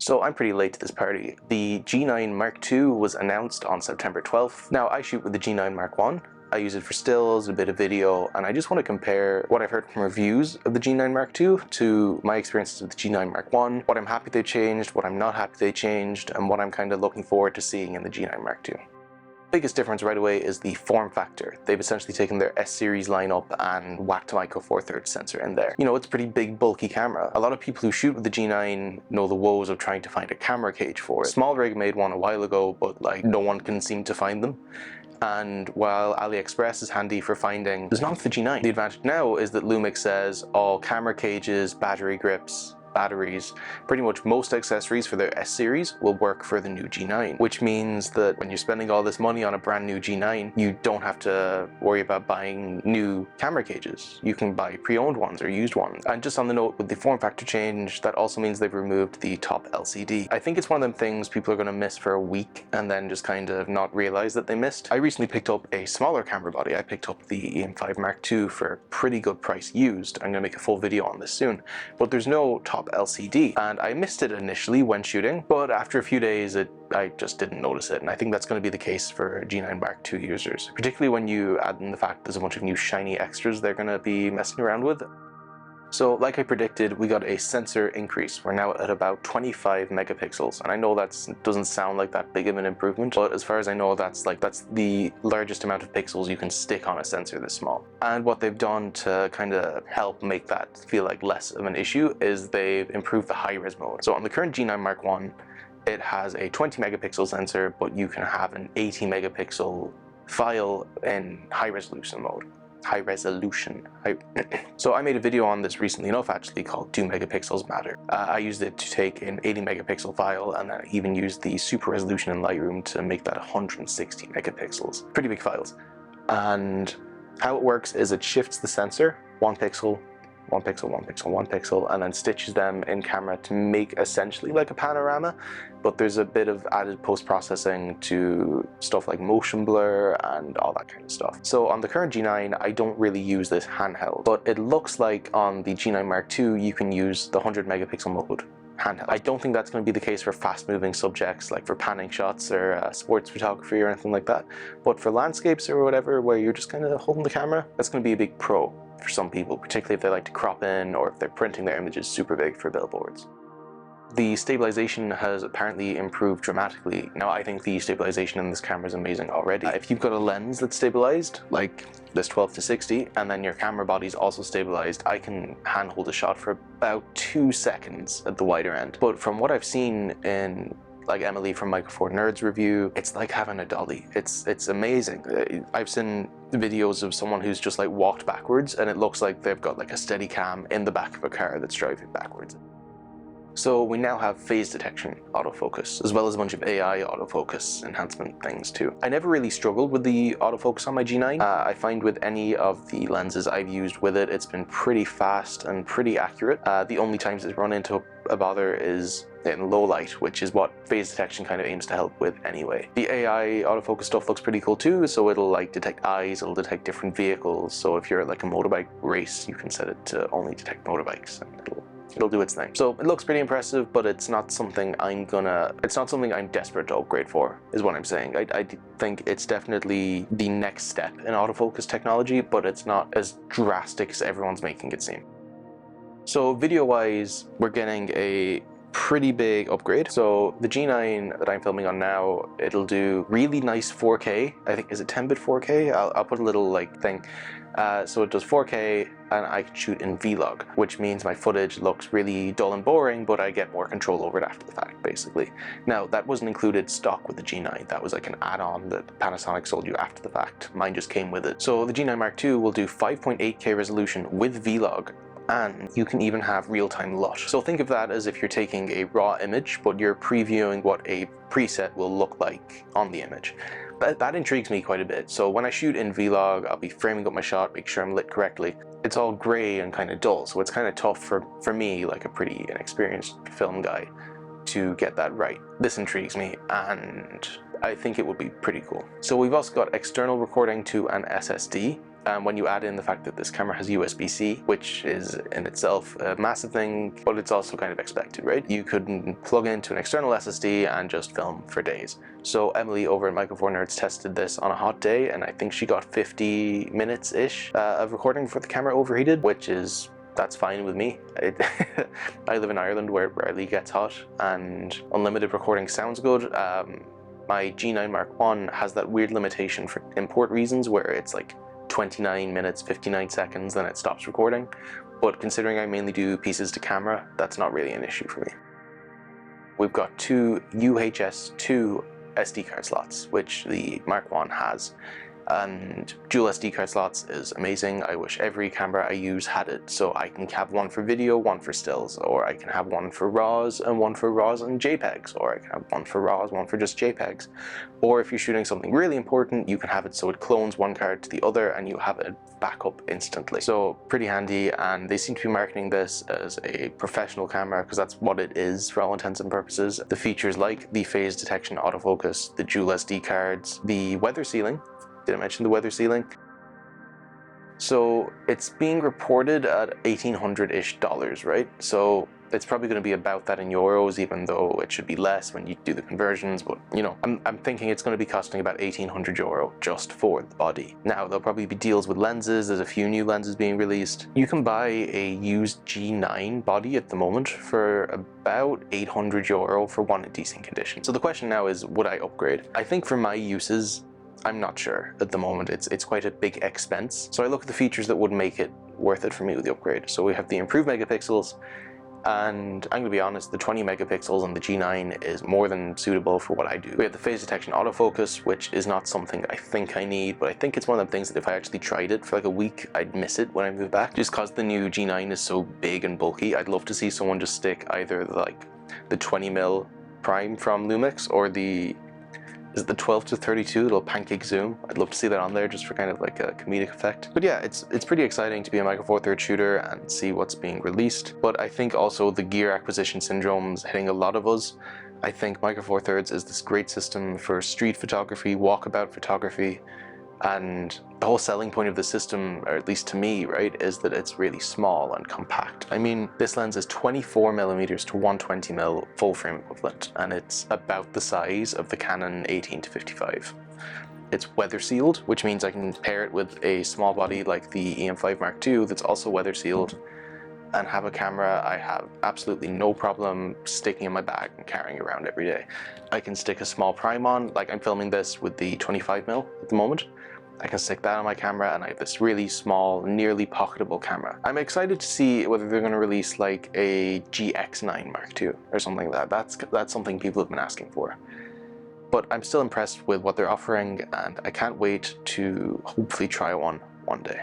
So I'm pretty late to this party. The G9 Mark II was announced on September 12th. Now I shoot with the G9 Mark I. I use it for stills, a bit of video, and I just want to compare what I've heard from reviews of the G9 Mark II to my experiences with the G9 Mark I, what I'm happy they changed, what I'm not happy they changed, and what I'm kind of looking forward to seeing in the G9 Mark II. Biggest difference right away is the form factor. They've essentially taken their S-series lineup and whacked a micro four thirds sensor in there. You know, it's a pretty big, bulky camera. A lot of people who shoot with the G9 know the woes of trying to find a camera cage for it. Small Rig made one a while ago, but like no one can seem to find them. And while AliExpress is handy for finding, there's none for the G9. The advantage now is that Lumix says all camera cages, battery grips, batteries, pretty much most accessories for their S-series will work for the new G9, which means that when you're spending all this money on a brand new G9, you don't have to worry about buying new camera cages. You can buy pre-owned ones or used ones. And just on the note with the form factor change, that also means they've removed the top LCD. I think it's one of them things people are going to miss for a week and then just kind of not realize that they missed. I recently picked up a smaller camera body. I picked up the EM5 Mark II for a pretty good price used. I'm going to make a full video on this soon, but there's no top LCD, and I missed it initially when shooting, but after a few days I just didn't notice it, and I think that's going to be the case for G9 Mark II users, particularly when you add in the fact there's a bunch of new shiny extras they're going to be messing around with. So like I predicted, we got a sensor increase. We're now at about 25 megapixels, and I know that doesn't sound like that big of an improvement, but as far as I know, that's the largest amount of pixels you can stick on a sensor this small. And what they've done to kind of help make that feel like less of an issue is they've improved the high-res mode. So on the current G9 Mark I, it has a 20 megapixel sensor, but you can have an 80 megapixel file in high resolution mode. So I made a video on this recently enough actually called 2 megapixels matter. I used it to take an 80 megapixel file, and then I even used the super resolution in Lightroom to make that 160 megapixels. Pretty big files. And how it works is it shifts the sensor 1 pixel, 1 pixel, 1 pixel, 1 pixel, and then stitches them in camera to make essentially like a panorama, but there's a bit of added post-processing to stuff like motion blur and all that kind of stuff. So on the current G9, I don't really use this handheld, but it looks like on the G9 Mark II, you can use the 100 megapixel mode handheld. I don't think that's going to be the case for fast-moving subjects like for panning shots or sports photography or anything like that, but for landscapes or whatever where you're just kind of holding the camera, that's going to be a big pro for some people, particularly if they like to crop in or if they're printing their images super big for billboards. The stabilization has apparently improved dramatically. Now I think the stabilization in this camera is amazing already. If you've got a lens that's stabilized, like this 12-60, and then your camera body's also stabilized, I can handhold a shot for about 2 seconds at the wider end. But from what I've seen in like Emily from Micro Four Nerds review, it's like having a dolly. It's amazing. I've seen videos of someone who's just like walked backwards and it looks like they've got like a steady cam in the back of a car that's driving backwards. So we now have phase detection autofocus, as well as a bunch of AI autofocus enhancement things too. I never really struggled with the autofocus on my G9. I find with any of the lenses I've used with it, it's been pretty fast and pretty accurate. The only times it's run into a bother is in low light, which is what phase detection kind of aims to help with anyway. The AI autofocus stuff looks pretty cool too, so it'll like detect eyes, it'll detect different vehicles, so if you're at like a motorbike race, you can set it to only detect motorbikes and it'll do its thing. So it looks pretty impressive, but it's not something I'm desperate to upgrade for, is what I'm saying. I think it's definitely the next step in autofocus technology, but it's not as drastic as everyone's making it seem. So video-wise, we're getting a pretty big upgrade. So the G9 that I'm filming on now, it'll do really nice 4K. I think, is it 10-bit 4K? I'll put a little like thing. So it does 4K and I can shoot in Vlog, which means my footage looks really dull and boring, but I get more control over it after the fact, basically. Now, that wasn't included stock with the G9. That was like an add-on that Panasonic sold you after the fact. Mine just came with it. So the G9 Mark II will do 5.8K resolution with Vlog, and you can even have real-time LUT. So think of that as if you're taking a raw image, but you're previewing what a preset will look like on the image. That intrigues me quite a bit. So when I shoot in Vlog, I'll be framing up my shot, make sure I'm lit correctly. It's all gray and kind of dull, so it's kind of tough for me, like a pretty inexperienced film guy, to get that right. This intrigues me, and I think it would be pretty cool. So we've also got external recording to an SSD. And when you add in the fact that this camera has USB-C, which is in itself a massive thing, but it's also kind of expected, right? You could plug into an external SSD and just film for days. So Emily over at Micro Four Nerds tested this on a hot day, and I think she got 50 minutes-ish of recording before the camera overheated, which is, that's fine with me. I live in Ireland where it rarely gets hot, and unlimited recording sounds good. My G9 Mark I has that weird limitation for import reasons where it's like 29 minutes, 59 seconds, then it stops recording. But considering I mainly do pieces to camera, that's not really an issue for me. We've got two UHS 2 SD card slots, which the Mark I has. And dual SD card slots is amazing. I wish every camera I use had it, so I can have one for video, one for stills, or I can have one for RAWs and one for RAWs and JPEGs, or I can have one for RAWs, one for just JPEGs. Or if you're shooting something really important, you can have it so it clones one card to the other and you have it back up instantly. So pretty handy, and they seem to be marketing this as a professional camera because that's what it is for all intents and purposes. The features like the phase detection autofocus, the dual SD cards, the weather sealing. Did I mention the weather sealing? So it's being reported at $1,800-ish, right? So it's probably going to be about that in euros, even though it should be less when you do the conversions. But you know, I'm thinking it's going to be costing about €1,800 just for the body. Now there'll probably be deals with lenses. There's a few new lenses being released. You can buy a used G9 body at the moment for about €800 for one in decent condition. So the question now is, would I upgrade? I think for my uses, I'm not sure at the moment. It's quite a big expense. So I look at the features that would make it worth it for me with the upgrade. So we have the improved megapixels, and I'm gonna be honest, the 20 megapixels on the G9 is more than suitable for what I do. We have the phase detection autofocus, which is not something I think I need, but I think it's one of the things that if I actually tried it for like a week, I'd miss it when I move back. Just cause the new G9 is so big and bulky, I'd love to see someone just stick either like the 20mm prime from Lumix or is it the 12 to 32 little pancake zoom? I'd love to see that on there just for kind of like a comedic effect. But yeah, it's pretty exciting to be a Micro Four Thirds shooter and see what's being released. But I think also the gear acquisition syndrome's hitting a lot of us. I think Micro Four Thirds is this great system for street photography, walkabout photography, and the whole selling point of the system, or at least to me, right, is that it's really small and compact. I mean, this lens is 24mm to 120mm full frame equivalent, and it's about the size of the Canon 18 to 55. It's weather sealed, which means I can pair it with a small body like the EM5 Mark II that's also weather sealed, and have a camera I have absolutely no problem sticking in my bag and carrying around every day. I can stick a small prime on, like I'm filming this with the 25mm at the moment. I can stick that on my camera and I have this really small, nearly pocketable camera. I'm excited to see whether they're going to release like a GX9 Mark II or something like that. That's something people have been asking for. But I'm still impressed with what they're offering, and I can't wait to hopefully try one day.